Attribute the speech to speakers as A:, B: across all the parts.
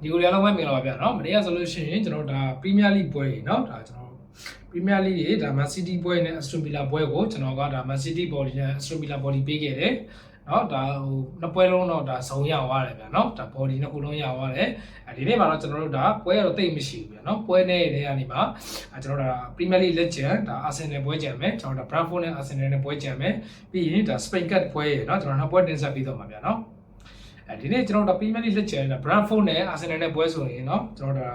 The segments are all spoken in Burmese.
A: ဒီကိုရလုံးဝမင်္ဂလာပါဗျာနော်မနေ့ကဆိုလို့ရှိရင်ကျွန်တော်ဒါပရီးမီယာလိပွဲကြီးနော်ဒါကျွန်တော်ပရီးမီယာလိရေဒါမန်စီးတီးပွဲနဲ့အက်စတိုဗီလာပွဲကိုကျွန်တော်ကဒါမန်စီးတီးဘော်ဒီနဲ့အက်စတိုဗီလာဘော်ဒီပေးခဲ့တယ်နော်ဒါဟိုနှစ်ပွဲလုံးတော့ဒါဇုံရသွားတယ်ဗျာနော်ဒါဘော်ဒီနှစ်ခုလုံးရသွားတယ်ဒီနေ့မှာတော့ကျွန်တော်တို့ဒါပွဲကတော့တိတ်မရှိဘူးဗျာနော်ပွဲနဲ့တဲ့ကနေမှာကျွန်တော်ဒါပရီးမီယာလိလက်ကျန်ဒါအာဆင်နယ်ပွဲကြံမယ်ကျွန်တော်ဒါဘရန်ဖို့နဲ့အာဆင်နယ်နဲ့ပွဲကြံမယ်ပြီးရင်ဒါစပိန်ကတ်ပွဲရေနော်ကျွန်တော်နှစ်ပွဲတင်ဆက်ပြီးတော့မှာဗျာနော်ဒီနေ့ကျွန်တော်တို့ပရီးမီယာလိလက်ကျန်တာဘရန်ဖို့နဲ့အာဆင်နယ်နဲ့ပွဲဆိုရင်เนาะကျွန်တော်တို့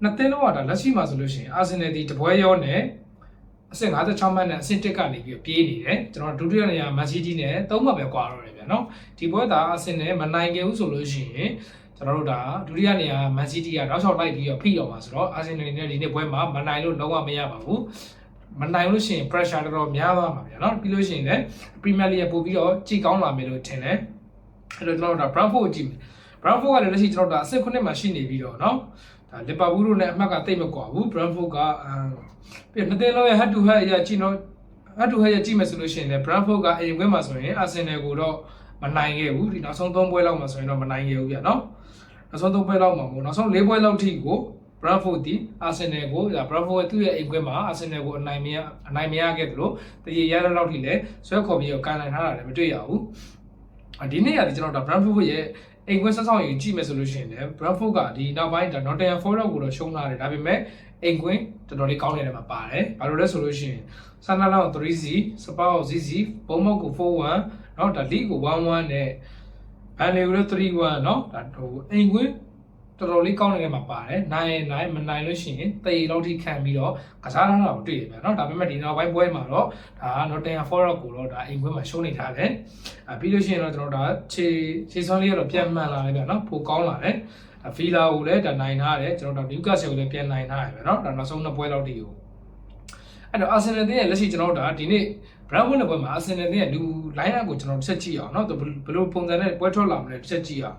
A: နှစ်သင်းလုံးကဒါလက်ရှိမှာဆိုလို့ရှိရင်အာဆင်နယ်ဒီတပွဲရောနဲ့အဆင့်56မှတ်နဲ့အဆင့်1ကနေပြီးပြေးနေတယ်ကျွန်တော်ဒုတိယနေရာမန်စီးတီးနဲ့3မှတ်ပဲကွာတော့တယ်ဗျာเนาะဒီပွဲသာအာဆင်နယ်မနိုင်ခဲ့ဘူးဆိုလို့ရှိရင်ကျွန်တော်တို့ဒါဒုတိယနေရာမန်စီးတီးကတောက်လျှောက်လိုက်ပြီးတော့ဖိတော့မှာဆိုတော့အာဆင်နယ်နဲ့ဒီနေ့ပွဲမှာမနိုင်လို့လုံးဝမရပါဘူးမနိုင်လို့ရှိရင် pressure တော်တော်များသွားမှာဗျာเนาะပြီးလို့ရှိရင်လည်းပရီးမီယာလိပို့ပြီးတော့ကြည့်ကောင်းလာမယ်လို့ထင်တယ်အဲ့တော့ကျွန်တော်တို့ဒါ Brentford ကိုကြည့်မယ် Brentford ကလည်းလက်ရှိကျွန်တော်တို့ဒါအဆင့်9မှာရှိနေပြီးတော့เนาะဒါလီဗာပူးတို့နဲ့အမှတ်ကတိတ်မကွာဘူး Brentford ကပြီးနှစ်သင်းလုံးရဲ့ head to head အရာကြည့်တော့ head to head ရကြည့်မယ်ဆိုလို့ရှိရင်လည်း Brentford ကအိမ်ခွင်းမှာဆိုရင် Arsenal ကိုတော့မနိုင်ခဲ့ဘူးဒီနောက်ဆုံး3ပွဲလောက်မှာဆိုရင်တော့မနိုင်ခဲ့ဘူးဗျာเนาะနောက်ဆုံး3ပွဲလောက်မှာမို့နောက်ဆုံး4ပွဲလောက်ထိကို Brentford ဒီ Arsenal ကိုဒါ Brentford သူ့ရဲ့အိမ်ခွင်းမှာ Arsenal ကိုအနိုင်မရခဲ့သလိုတရေရတဲ့လောက်ထိလည်းဆွဲခေါ်ပြီးတော့ကန်နိုင်ထားတာလည်းမတွေ့ရဘူးဒီနေ့ကကျွန်တော်ဒါ Brentford ရဲ့အိမ်ခွင်းဆက်ဆောင်ရေးကြည့်မယ်ဆိုလို့ရှိရင်လည်း Brentford ကဒီနောက်ပိုင်းဒါ Nottingham Forest ကိုတော့ရှုံးလာတယ်ဒါပေမဲ့အိမ်ခွင်းတော်တော်လေးကောင်းနေတယ်မှာပါတယ်ဘာလို့လဲဆိုလို့ရှိရင် Sunderland ကို 3-0 Spurs ကို 0-0 Bournemouth ကို 4-1 เนาะဒါ League ကို 1-1 နဲ့ Burnley ကိုလည်း 3-1 เนาะဒါဟိုအိမ်ခွင်းတော်တော်လေးကောင်းနေတယ်မှာပါတယ်နိုင်မနိုင်လို့ရှိရင်တေလောက်ထိခံပြီးတော့ကစားထားတာကိုတွေ့ရပြန်เนาะဒါပေမဲ့ဒီနောက်ပိုင်းပွဲမှာတော့ဒါ Nottingham Forest ကိုတော့ဒါအိမ်ခွင်းမှာရှုံးနေထားတယ်ပြီးလို့ရှိရင်တော့ကျွန်တော်ဒါခြေစွမ်းလေးကတော့ပြန်မှန်လာတယ်ဗျာเนาะပိုကောင်းလာတယ်ဗီလာကိုလည်းဒါနိုင်ထားတယ်ကျွန်တော်တို့ Newcastle ကိုလည်းပြန်နိုင်ထားတယ်ဗျာเนาะဒါနောက်ဆုံးနှစ်ပွဲလောက်တည်းကိုအဲ့တော့ Arsenal တင်းရဲ့လက်ရှိကျွန်တော်တို့ဒါဒီနေ့ Brentford နဲ့ပွဲမှာ Arsenal တင်းရဲ့လူ line up ကိုကျွန်တော်ဆက်ကြည့်အောင်เนาะဘယ်လိုပုံစံနဲ့ပွဲထွက်လာမလဲဆက်ကြည့်အောင်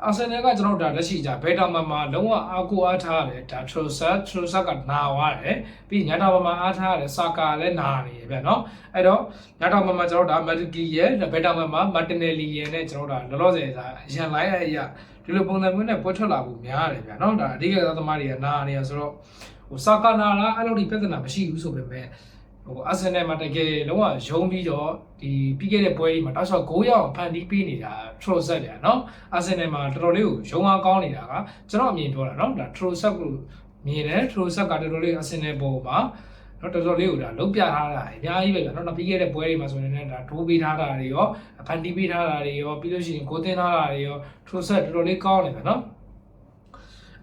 A: အာဆင်နယ်ကကျွန်တော်တို့ဒါလက်ရှိကြဘယ်တာမှာလုံးဝအားကိုအားထားရတယ်ဒါထရိုဆာကနာသွားတယ်ပြီးညတာမှာအားထားရတယ်ဆာကာလည်းနာနေရဗျာနော်အဲ့တော့ညတာမှာကျွန်တော်တို့ဒါမက်ဒဂီရဲ့ဘယ်တာမှာမာတင်နယ်လီရဲ့နဲ့ကျွန်တော်တို့ဒါလောလောဆယ်စာရန်လိုင်းအရာဒီလိုပုံစံမျိုးနဲ့ပွဲထွက်လာဖို့များတယ်ဗျာနော်ဒါအဓိကသမားတွေကနာနေရဆိုတော့ဟိုဆာကာနာလားအဲ့လိုဒီပြဿနာမရှိဘူးဆိုပေမဲ့ဟိုအာဆင်နယ်မှာတကယ်လုံးဝယုံပြီးတော့ဒီပြီးခဲ့တဲ့ပွဲကြီးမှာတောက်လျှောက်9ရောက်ဖန်တီးပေးနေတာထရိုဆက်ဗျာနော်အာဆင်နယ်မှာတော်တော်လေးကိုယုံအားကောင်းနေတာကကျွန်တော်အမြင်ပြောတာနော်ဒါထရိုဆက်ကိုမြင်တယ်ထရိုဆက်ကတော်တော်လေးအာဆင်နယ်ပေါ်မှာတော့တော်တော်လေးကိုဒါလုံးပြထားတာအများကြီးပဲဗျာနော်ပြီးခဲ့တဲ့ပွဲတွေမှာဆိုရင်လည်းဒါဒိုးပေးထားတာတွေရောဖန်တီးပေးထားတာတွေရောပြီးလို့ရှိရင်ကိုသင်းထားတာတွေရောထရိုဆက်တော်တော်လေးကောင်းနေဗျာနော်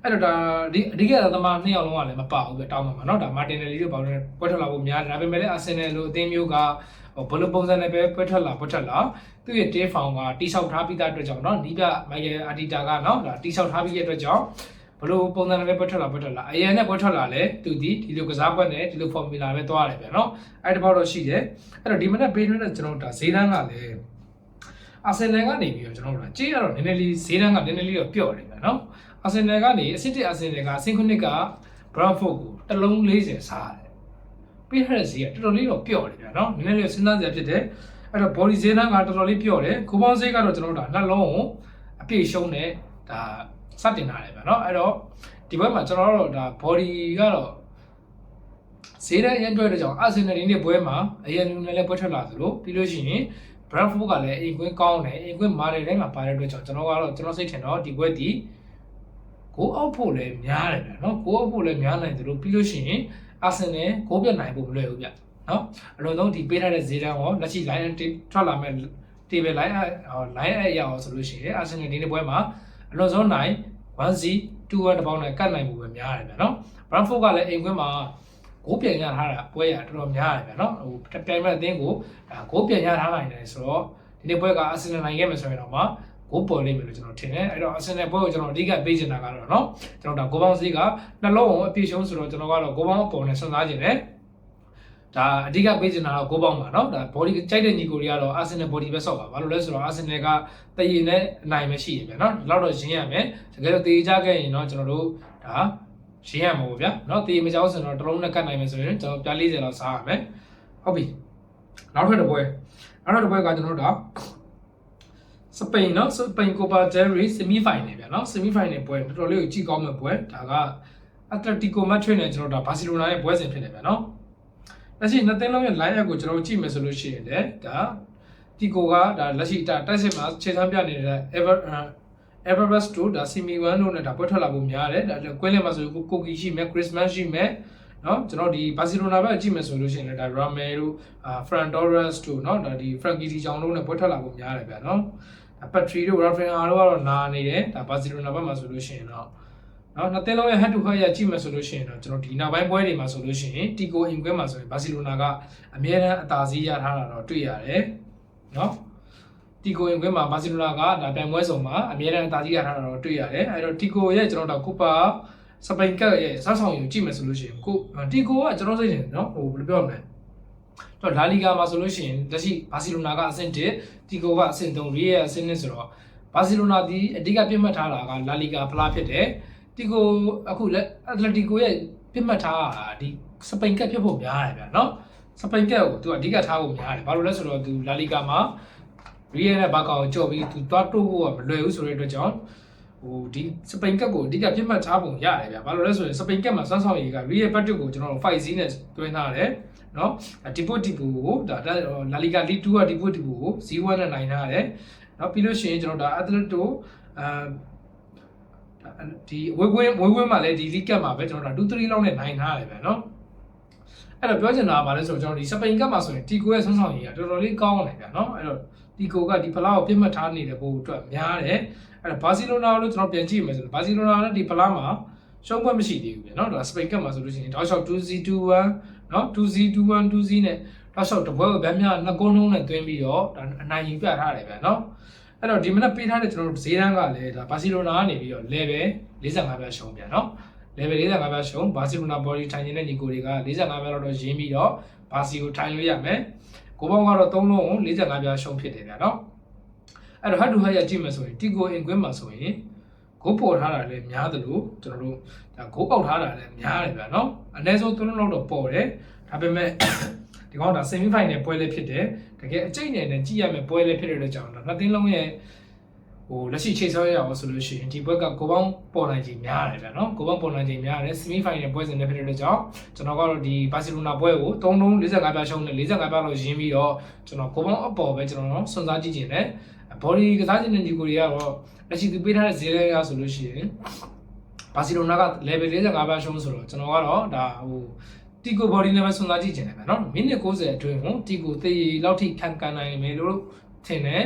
A: အဲ့တော့ဒါဒီအဓိကသမားနှစ်ယောက်လုံးကလည်းမပါဘူးပဲတောင်းပါမှာเนาะဒါမာတင်နယ်လီတို့ဘာလို့ပွဲထွက်လာဖို့များတယ်ဒါပေမဲ့လည်းအာဆင်နယ်လိုအသင်းမျိုးကဘယ်လိုပုံစံနဲ့ပဲပွဲထွက်လာသူ့ရဲ့တေးဖောင်ကတိဆောက်ထားပြီးသားအတွက်ကြောင့်เนาะနီးပြမိုက်ကယ်အာတီတာကเนาะဒါတိဆောက်ထားပြီးတဲ့အတွက်ကြောင့်ဘယ်လိုပုံစံနဲ့ပဲပွဲထွက်လာအရင်နဲ့ပွဲထွက်လာလဲသူဒီလိုကစားကွက်နဲ့ဒီလို formula ပဲသွားတယ်ဗျာเนาะအဲ့တဘောတော့ရှိတယ်အဲ့တော့ဒီမနေ့ပေးနေတဲ့ကျွန်တော်တို့ဒါဈေးတန်းကလည်းအာဆင်နယ်ကနေပြီးတော့ကျွန်တော်တို့ကြည့်ရတော့နည်းနည်းလေးဈေးတန်းကနည်းနည်းလေးတော့ပျော့တယ်ဗျာเนาะအာဆင်နယ်ကနေအဆင့်1အာဆင်နယ်ကအဆင့်9က Brentford ကိုတစ်လုံး40စားတယ်ပြီးရတဲ့ဈေးကတော်တော်လေးတော့ပျော့တယ်ဗျာနော်နည်းနည်းလေးစဉ်းစားစရာဖြစ်တယ်အဲ့တော့ body ဈေးနှန်းကတော်တော်လေးပျော့တယ်ကိုပေါင်းဈေးကတော့ကျွန်တော်တို့ဒါနှလုံးကိုအပြည့်ရှုံးတယ်ဒါစတင်ထားတယ်ဗျာနော်အဲ့တော့ဒီဘက်မှာကျွန်တော်တို့ဒါ body ကတော့ဈေးနဲ့ရန်တွဲတဲ့ကြောင့်အာဆင်နယ်ဒီနေ့ပွဲမှာအရင်လူနဲ့လည်းပွဲထွက်လာသလိုပြီးလို့ရှိရင် Brentford ကလည်းအိမ်ခွင်းကောင်းတယ်အိမ်ခွင်းမာတယ်တိုင်းမှာပါတဲ့အတွက်ကြောင့်ကျွန်တော်စိတ်ထင်တော့ဒီပွဲဒီကိုအောက်ဖို့လည်းများတယ်ဗျာနော်ကိုအောက်ဖို့လည်းများနိုင်တယ်လို့ပြီးလို့ရှိရင်အာဆင်နယ်ကိုပြတ်နိုင်ဖို့မလွယ်ဘူးဗျနော်အလုံးစုံဒီပေးထားတဲ့ဈေးတန်းရောလက်ရှိ line ထွက်လာမဲ့ table line အရာရောဆိုလို့ရှိရင်အာဆင်နယ်ဒီနေ့ပွဲမှာအလုံးစုံနိုင် 1-2-1 တပေါင်းနဲ့ကတ်နိုင်ဖို့ပဲများတယ်ဗျနော် Brentford ကလည်းအိမ်ခွင်းမှာကိုပြန်ရထားတာပွဲရတော်တော်များတယ်ဗျနော်ဟိုပြိုင်မဲ့အသင်းကိုကိုပြန်ရထားနိုင်တယ်ဆိုတော့ဒီနေ့ပွဲကအာဆင်နယ်နိုင်ခဲ့မယ်ဆိုရင်တော့မှကိုပေါ်လိမ့်မယ်လို့ကျွန်တော်ထင်တယ်အဲ့တော့ Arsenal ပွဲကိုကျွန်တော်အဓိကပေးချင်တာကတော့เนาะကျွန်တော်ဒါကိုပေါင်းစီးကနှလုံးကိုအပြည့်ရှုံးဆိုတော့ကျွန်တော်ကတော့ကိုပေါင်းအပေါ်နဲ့စဉ်းစားချင်တယ်ဒါအဓိကပေးချင်တာတော့ကိုပေါင်းပါเนาะဒါ body ကြိုက်တဲ့ညီကိုတွေကတော့ Arsenal body ပဲဆော့ပါဘာလို့လဲဆိုတော့ Arsenal ကတည်ရင်နဲ့အနိုင်ပဲရှိရပြန်เนาะဒီလောက်တော့ရင်းရမယ်တကယ်တော့တည်ကြခဲ့ရင်เนาะကျွန်တော်တို့ဒါရင်းရမှာပေါ့ဗျာเนาะတည်မကြောက်ဆိုတော့တလုံးနဲ့ကတ်နိုင်မယ်ဆိုရင်ကျွန်တော်ပြ40လောက်စားရမယ်ဟုတ်ပြီနောက်ထပ်တစ်ပွဲကကျွန်တော်တို့ဒါ စပိန်နော်စပိန်ကိုပါဒယ်ရီဆီမီဖိုင်နယ်ဗျာနော်ဆီမီဖိုင်နယ်ပွဲတော်တော်လေးကိုကြည့်ကောင်းမဲ့ပွဲဒါကအက်တလက်တီကိုမက်ဒရစ်နဲ့ကျွန်တော်ဒါဘာစီလိုနာရဲ့ပွဲစဉ်ဖြစ်နေဗျာနော်လက်ရှိနှစ်သင်းလုံးရဲ့ line up ကိုကျွန်တော်ကြည့်မယ်ဆိုလို့ရှိရင်လည်းဒါတီကိုကဒါလက်ရှိတိုက်စစ်မှာခြေစမ်းပြနေတဲ့ Everest တို့ဒါ Simi 1တို့နဲ့ဒါပွဲထွက်လာဖို့များတယ်ဒါကွင်းလည်မှာဆိုကိုကီရှိမယ် Christmas ရှိမယ်နော်ကျွန်တော်ဒီဘာစီလိုနာဘက်ကြည့်မယ်ဆိုလို့ရှိရင်လည်းဒါ Ramel တို့ Ferran Torres တို့နော်ဒါဒီ Frankie De Jong တို့နဲ့ပွဲထွက်လာဖို့များတယ်ဗျာနော်Patri တို့ Rafinha တို့ကတော့နာနေတယ်ဒါဘာစီလိုနာဘက်မှာဆိုလို့ရှိရင်တော့နော်နှစ်သင်းလုံးရဲ့ head to head ရကြည့်မယ်ဆိုလို့ရှိရင်တော့ကျွန်တော်ဒီနောက်ပိုင်းပွဲတွေမှာဆိုလို့ရှိရင်တီကိုအင်ကွဲမှာဆိုရင်ဘာစီလိုနာကအမြဲတမ်းအသာစီးရထားတာတော့တွေ့ရတယ်နော်တီကိုအင်ကွဲမှာဘာစီလိုနာကဒါပြိုင်ပွဲစုံမှာအမြဲတမ်းအသာစီးရထားတာတော့တွေ့ရတယ်အဲတော့တီကိုရဲ့ကျွန်တော်တို့ကိုပါစပိန်ကရဲ့စားဆောင်ယူကြည့်မယ်ဆိုလို့ရှိရင်ကိုတီကိုကကျွန်တော်စိတ်နေနော်ဟိုဘယ်လိုပြောမလဲတော့လာလီဂါမှာဆိုလို့ရှိရင်လက်ရှိဘာစီလိုနာကအဆင့်1တီကိုကအဆင့်3ရီရဲ့အဆင့်2ဆိုတော့ဘာစီလိုနာဒီအဓိကပြတ်မှတ်ထားတာကလာလီဂါဖလားဖြစ်တယ်တီကိုအခုလက်အက်တလက်တီကိုရဲ့ပြတ်မှတ်ထားတာဒီစပိန်ကဖြစ်ဖို့များတယ်ဗျာနော်စပိန်ကကိုသူအဓိကထားဖို့များတယ်ဘာလို့လဲဆိုတော့သူလာလီဂါမှာရီရဲ့နဲ့ဘာကောင်ကိုကြော့ပြီးသူသွားတိုးဖို့ကမလွယ်ဘူးဆိုတဲ့အတွက်ကြောင့်ဟိုဒီစပိန်ကကိုအဓိကပြတ်မှတ်ထားပုံရတယ်ဗျာဘာလို့လဲဆိုရင်စပိန်ကမှာစွမ်းဆောင်ရည်ကရီရဲ့ဘတ်တစ်ကိုကျွန်တော်တို့ 5C နဲ့တွင်းထားတယ်နော်ဒီပိုတီပူကိုဒါလာလီဂါလီ2ကဒီပိုတီပူကို 0-1 နဲ့နိုင်ထားတယ်နော်ပြီးလို့ရှိရင်ကျွန်တော်ဒါအက်တလက်တိုဒီဝေးဝင်းမှာလည်းဒီလီကပ်မှာပဲကျွန်တော်တို့2-3လောက်နဲ့နိုင်ထားတယ်ဗျာနော်အဲ့တော့ပြောချင်တာကဘာလဲဆိုတော့ကျွန်တော်ဒီစပိန်ကပ်မှာဆိုရင်တီကိုရဲ့ဆွမ်းဆောင်ရည်ကတော်တော်လေးကောင်းတယ်ဗျာနော်အဲ့တော့တီကိုကဒီဖလားကိုပြတ်မှတ်ထားနေတဲ့ပုံအတွက်များတယ်အဲ့တော့ဘာစီလိုနာလို့ကျွန်တော်ပြန်ကြည့်မယ်ဆိုတော့ဘာစီလိုနာလည်းဒီဖလားမှာရှုံးပွဲမရှိသေးဘူးဗျာနော်ဒါစပိန်ကပ်မှာဆိုလို့ရှိရင်တောက်လျှောက် 2-0-2-1 နော် 2-0-2-1 2-0နဲ့တောက်လျှောက်တပွဲကိုဗျာများနှစ်ကုန်းလုံးနဲ့တွင်းပြီးတော့ဒါအနိုင်ယူပြထားတယ်ဗျာနော်အဲ့တော့ဒီမနက်ပေးထားတဲ့ကျွန်တော်တို့ဈေးတန်းကလည်းဒါဘာစီလိုနာကနေပြီးတော့ level 45ပြရှုံးပြန်နော် level 45ပြရှုံးဘာစီလိုနာ body ထိုင်နေတဲ့ညီကိုတွေက45ပြတော့ရင်းပြီးတော့ဘာစီကိုထိုင်လို့ရမယ်ကိုပေါင်းကတော့3လုံးကို45ပြရှုံးဖြစ်တယ်ဗျာနော်အဲ့တော့ head to head ရကြည့်မယ်ဆိုရင်တီကိုအင်ကွင်းမှာဆိုရင်ဂိုးပေါ်ထားတာလည်းများတယ်လို့ကျွန်တော်တို့ဒါဂိုးပေါက်ထားတာလည်းများတယ်ဗျာနော်အနည်းဆုံး3လုံးလောက်တော့ပေါ်တယ်ဒါပေမဲ့ဒီကောင်ဒါ semi final ပွဲလေးဖြစ်တယ်တကယ်အကျိတ်နဲ့ကြည့်ရမယ်ပွဲလေးဖြစ်တဲ့အတွက်ကြောင့်တော့နှစ်သင်းလုံးရဲ့ဟိုလက်ရှိချိန်ဆွဲရအောင်ဆိုလို့ရှိရင်ဒီဘက်ကကိုပေါင်းပေါ်နိုင်ခြင်းများတယ်ဗျာနော်ကိုပေါင်းပေါ်နိုင်ခြင်းများတယ် semi final ပွဲစဉ်နဲ့ဖြစ်တဲ့အတွက်ကြောင့်ကျွန်တော်ကတော့ဒီဘာစီလိုနာပွဲကို3-45ပြရှုံးနဲ့45ပြလောက်ရင်းပြီးတော့ကျွန်တော်ကိုပေါင်းအပေါ်ပဲကျွန်တော်စွန့်စားကြည့်ခြင်းနဲ့ body ကစားခြင်းနဲ့ညီကိုတွေကတော့လက်ရှိသူပေးထားတဲ့ဈေးလေးရဆိုလို့ရှိရင်ဘာစီလိုနာက level 45ပြရှုံးဆိုတော့ကျွန်တော်ကတော့ဒါဟိုတီကို body နဲ့ပဲစွန့်စားကြည့်ခြင်းတယ်ဗျာနော်မိနစ်90အတွင်းကိုတီကိုသေလောက်ထိခံကန်နိုင်မယ်လို့ထင်တယ်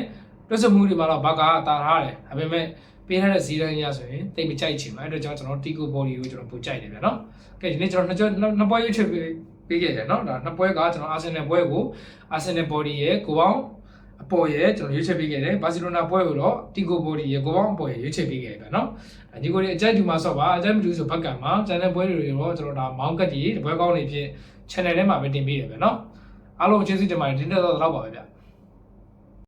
A: တွက်စမှုတွေမှာတော့ဘာကာတာထားတယ်ဒါပေမဲ့ပေးထားတဲ့ဈေးတန်းရဆိုရင်တိတ်မကြိုက်ချင်ဘူးအဲ့တော့ကျွန်တော်တီကို body ကိုကျွန်တော်ပိုကြိုက်တယ်ဗျာနော်ကဲဒီနေ့ကျွန်တော်နှစ်ပွဲရွေးချယ်ပေးခဲ့တယ်နော်ဒါနှစ်ပွဲကကျွန်တော်အာဆင်နယ်ပွဲကိုအာဆင်နယ် body ရဲ့ကိုပေါင်းအပေါ်ရဲ့ကျွန်တော်ရွေးချယ်ပေးခဲ့တယ်ဘာစီလိုနာပွဲကိုတော့တီကို body ရဲ့ကိုပေါင်းအပေါ်ရဲ့ရွေးချယ်ပေးခဲ့တယ်ဗျာနော်ဒီကိုတွေအကြိုက်တူမှာဆော့ပါအကြိုက်မတူဆိုဘက်ကံမှာကျန်တဲ့ပွဲတွေရောကျွန်တော်ဒါမောင်းကတ်ကြီးတပွဲကောင်းနေဖြစ် channel ထဲမှာပဲတင်ပေးတယ်ဗျာနော်အားလုံးကျေးဇူးတင်ပါတယ်ဒီနေ့တော့တော့ပါပဲဗျာ